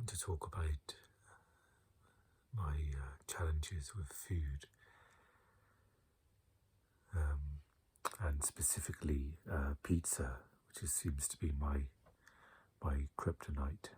want to talk about my challenges with food, and specifically pizza, which seems to be my kryptonite.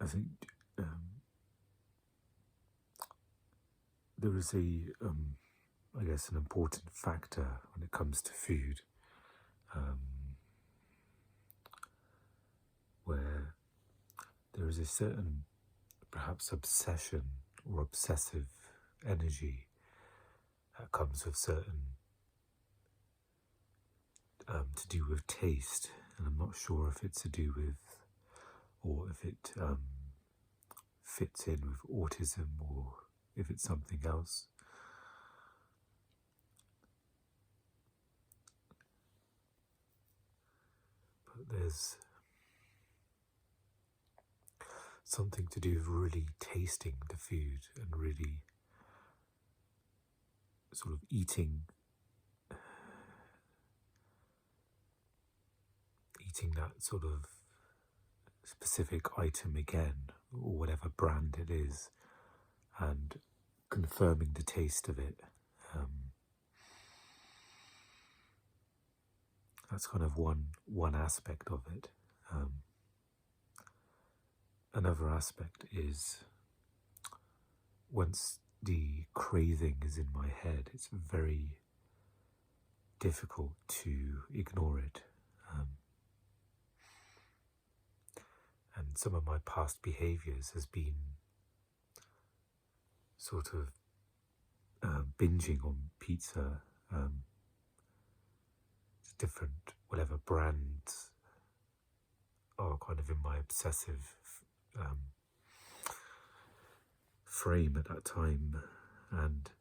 I think there is I guess, an important factor when it comes to food, where there is a certain, perhaps, obsession or obsessive energy that comes with certain, to do with taste, and I'm not sure if it's to do with, or if it fits in with autism, or if it's something else. But there's something to do with really tasting the food and really sort of eating that sort of specific item again, or whatever brand it is, and confirming the taste of it. That's kind of one aspect of it. Another aspect is, once the craving is in my head, it's very difficult to ignore it. And some of my past behaviours has been sort of binging on pizza, different whatever brands are kind of in my obsessive frame at that time, and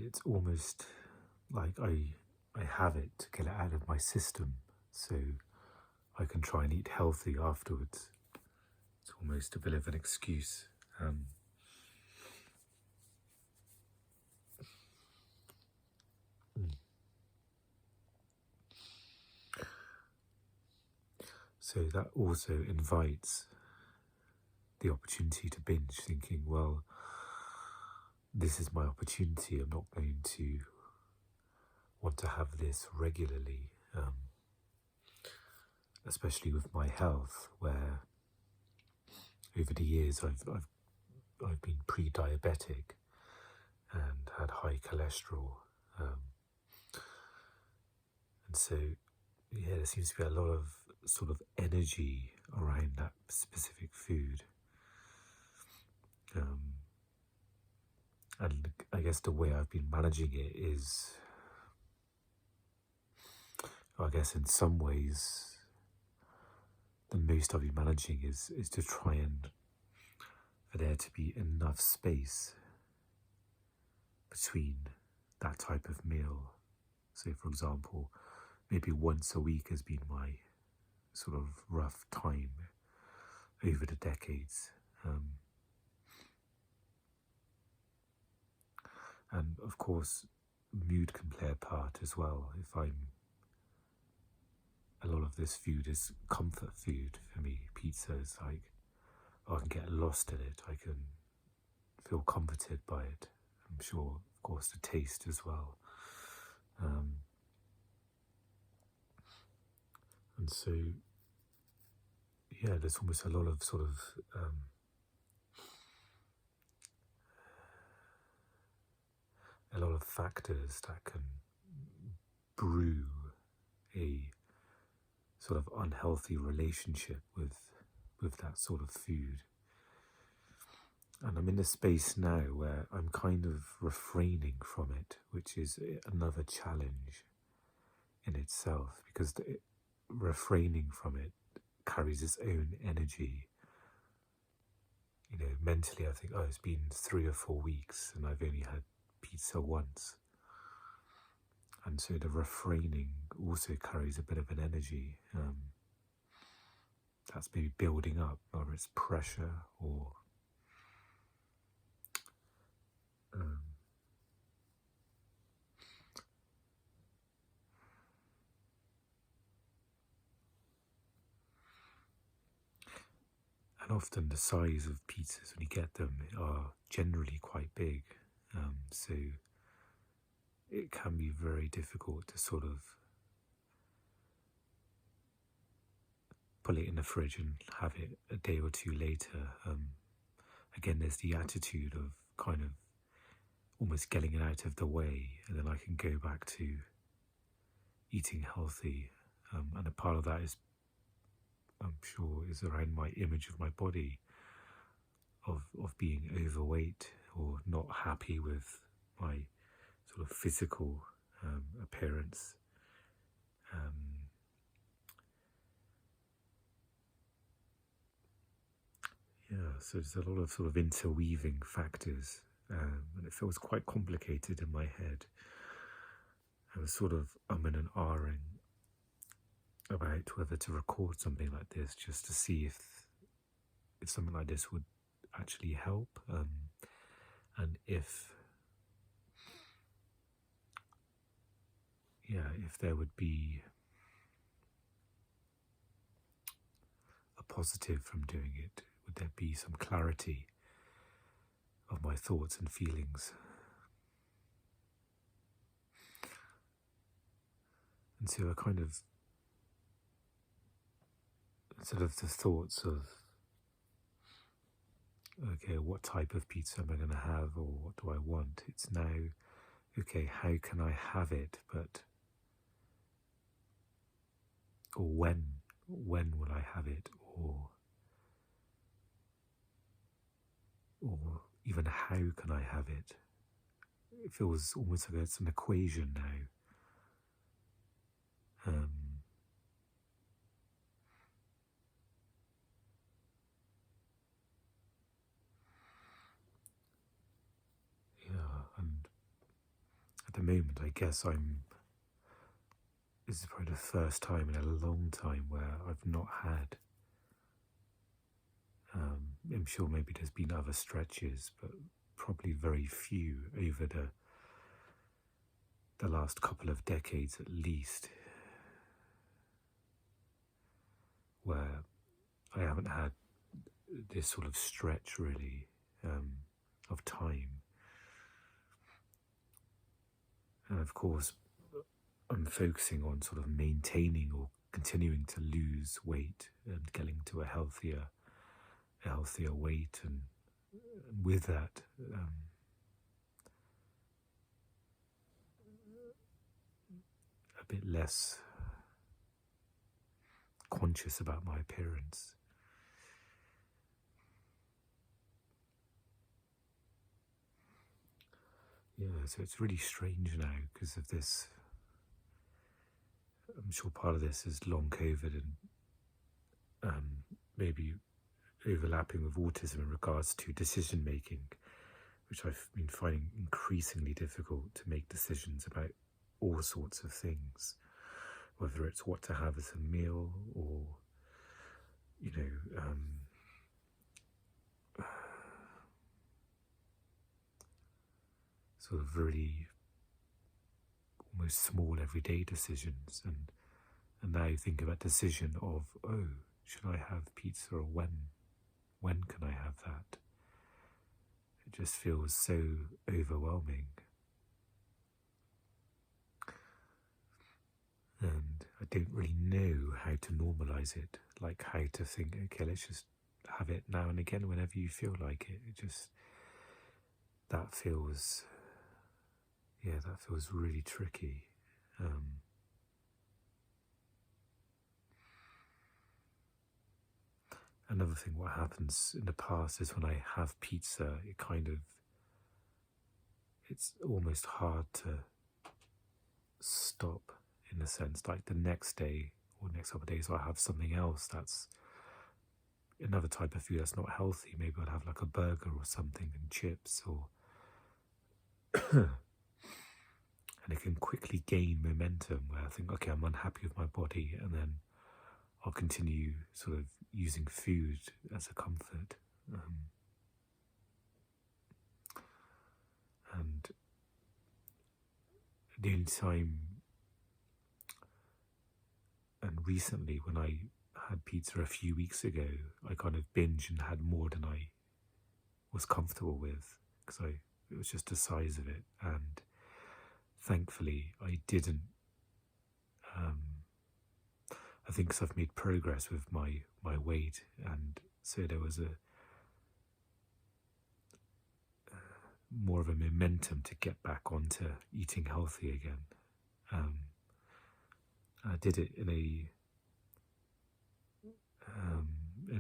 it's almost like I have it to get it out of my system so I can try and eat healthy afterwards. It's almost a bit of an excuse. So that also invites the opportunity to binge, thinking, well, this is my opportunity. I'm not going to want to have this regularly, especially with my health, where over the years I've been pre-diabetic and had high cholesterol, and so there seems to be a lot of sort of energy around that specific food. And I guess the way I've been managing it is, I guess in some ways, the most I've been managing is to try and, for there to be enough space between that type of meal. So, for example, maybe once a week has been my sort of rough time over the decades. And of course, mood can play a part as well. A lot of this food is comfort food for me. Pizza is like, I can get lost in it. I can feel comforted by it. I'm sure, of course, the taste as well. And so, yeah, there's almost a lot of sort of a lot of factors that can brew a sort of unhealthy relationship with that sort of food. And I'm in a space now where I'm kind of refraining from it, which is another challenge in itself, because refraining from it carries its own energy. You know, mentally I think, it's been 3 or 4 weeks and I've only had pizza once. And so the refraining also carries a bit of an energy that's maybe building up, whether it's pressure or and often the size of pizzas when you get them are generally quite big, so it can be very difficult to sort of pull it in the fridge and have it a day or two later. Again, there's the attitude of kind of almost getting it out of the way, and then I can go back to eating healthy. And a part of that is, I'm sure, is around my image of my body, of being overweight or not happy with my sort of physical appearance. So there's a lot of sort of interweaving factors, and it feels quite complicated in my head. I was sort of umming and ahhing about whether to record something like this, just to see if something like this would actually help, and if there would be a positive from doing it. Would there be some clarity of my thoughts and feelings? And so I kind of, instead of the thoughts of, okay, what type of pizza am I going to have, or what do I want? It's now, okay, how can I have it, or when will I have it, or even how can I have it? It feels almost like it's an equation now. And at the moment, I guess this is probably the first time in a long time where I've not had, I'm sure maybe there's been other stretches, but probably very few over the last couple of decades at least, where I haven't had this sort of stretch really of time. And of course, I'm focusing on sort of maintaining or continuing to lose weight and getting to a healthier weight, and with that, a bit less conscious about my appearance. So it's really strange now because of this. I'm sure part of this is long COVID and maybe overlapping with autism in regards to decision making, which I've been finding increasingly difficult to make decisions about all sorts of things, whether it's what to have as a meal or, sort of really almost small everyday decisions, and now you think about decision of, oh, should I have pizza, or when can I have that? It just feels so overwhelming. And I don't really know how to normalize it, like how to think, okay, let's just have it now and again whenever you feel like it. That feels really tricky. Another thing, what happens in the past is when I have pizza, it's almost hard to stop, in a sense. Like the next day or next couple of days, I'll have something else that's another type of food that's not healthy. Maybe I'll have like a burger or something and chips, or and it can quickly gain momentum where I think, okay, I'm unhappy with my body, and then I'll continue sort of using food as a comfort. And the only time, and recently when I had pizza a few weeks ago, I kind of binged and had more than I was comfortable with, because it was just the size of it. And thankfully I didn't. I think 'cause I've made progress with my weight, and so there was a more of a momentum to get back onto eating healthy again. I did it in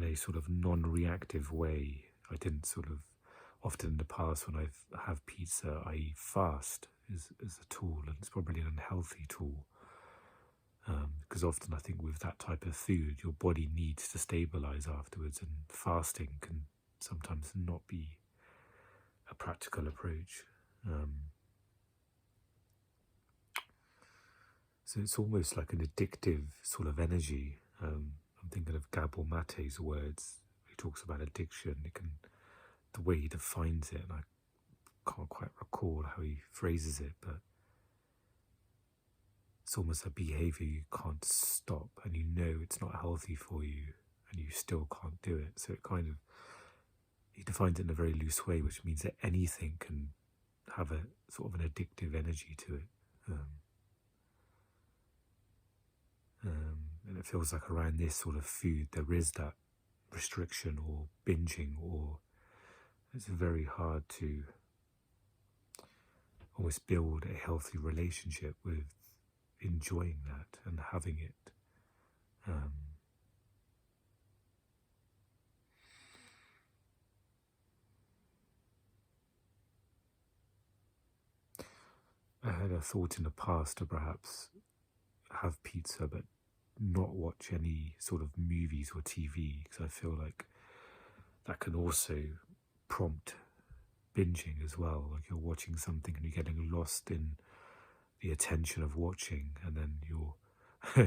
a sort of non-reactive way. I didn't sort of, often in the past when I have pizza, I fast is a tool, and it's probably an unhealthy tool. Because often I think with that type of food, your body needs to stabilize afterwards, and fasting can sometimes not be a practical approach. So it's almost like an addictive sort of energy. I'm thinking of Gabor Mate's words. He talks about addiction. The way he defines it, and I can't quite recall how he phrases it, but it's almost a behavior you can't stop, and you know it's not healthy for you, and you still can't do it. So he defines it in a very loose way, which means that anything can have a sort of an addictive energy to it. And it feels like around this sort of food there is that restriction or binging, or it's very hard to almost build a healthy relationship with enjoying that and having it. I had a thought in the past to perhaps have pizza but not watch any sort of movies or TV, because I feel like that can also prompt binging as well. Like you're watching something and you're getting lost in the attention of watching, and then you're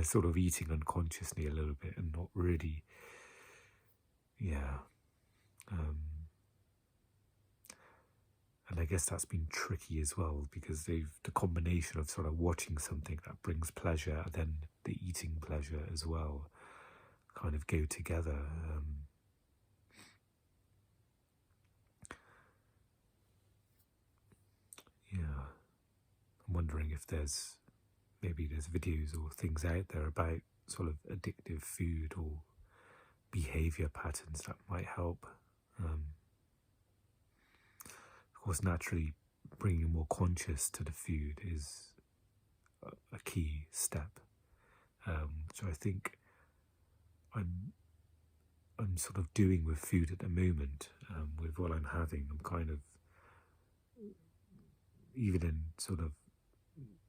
sort of eating unconsciously a little bit and not really, and I guess that's been tricky as well, because the combination of sort of watching something that brings pleasure and then the eating pleasure as well kind of go together. I'm wondering if there's videos or things out there about sort of addictive food or behavior patterns that might help. Of course, naturally, bringing more conscious to the food is a key step, which I think I'm sort of doing with food at the moment. With what I'm having, I'm kind of, even in sort of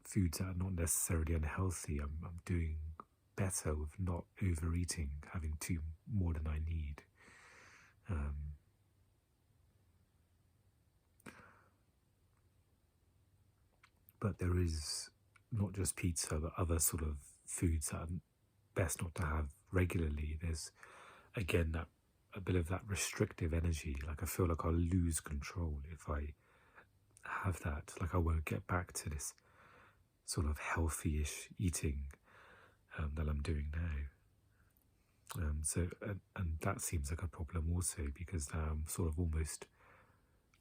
foods that are not necessarily unhealthy, I'm doing better with not overeating, having more than I need. But there is not just pizza, but other sort of foods that are best not to have regularly. There's, again, a bit of that restrictive energy. Like I feel like I'll lose control if I have that. Like I won't get back to this sort of healthy-ish eating that I'm doing now. And that seems like a problem also, because I'm sort of almost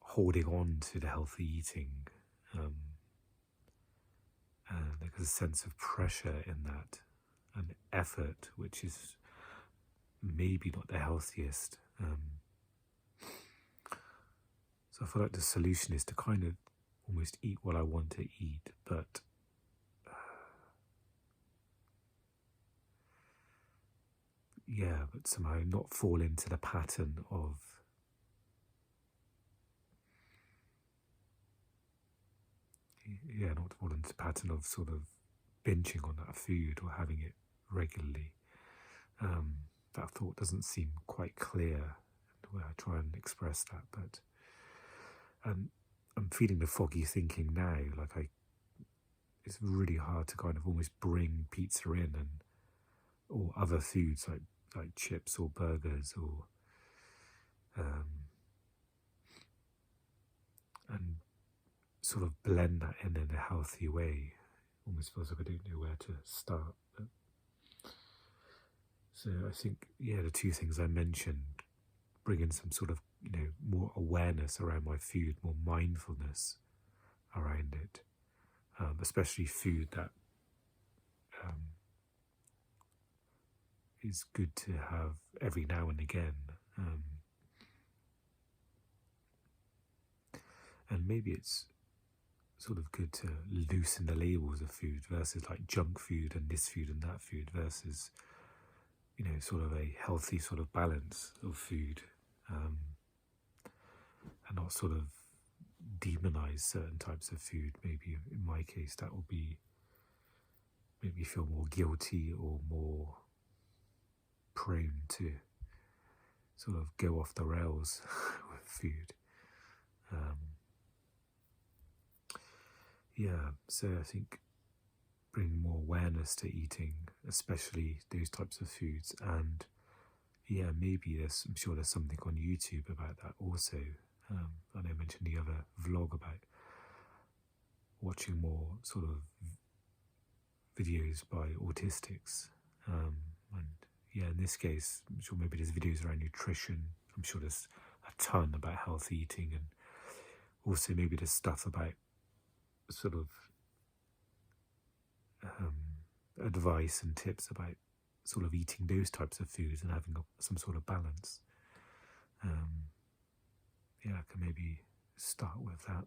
holding on to the healthy eating. And there's a sense of pressure in that, and effort, which is maybe not the healthiest. So I feel like the solution is to kind of almost eat what I want to eat, but somehow not fall into the pattern of not fall into the pattern of sort of binging on that food or having it regularly. That thought doesn't seem quite clear in the way I try and express that, but I'm feeling the foggy thinking now. Like it's really hard to kind of almost bring pizza in, or other foods like chips or burgers, or and sort of blend that in a healthy way. Almost feels like I don't know where to start. But So I think, the two things I mentioned, bringing some sort of, more awareness around my food, more mindfulness around it, especially food that is good to have every now and again. And maybe it's sort of good to loosen the labels of food versus like junk food and this food and that food versus, sort of a healthy sort of balance of food, and not sort of demonize certain types of food. Maybe in my case that will make me feel more guilty or more prone to sort of go off the rails with food. So I think bring more awareness to eating, especially those types of foods, and maybe I'm sure there's something on YouTube about that also. I know I mentioned the other vlog about watching more sort of videos by autistics, and in this case, I'm sure maybe there's videos around nutrition. I'm sure there's a ton about health eating, and also maybe there's stuff about sort of advice and tips about sort of eating those types of foods and having some sort of balance. I can maybe start with that.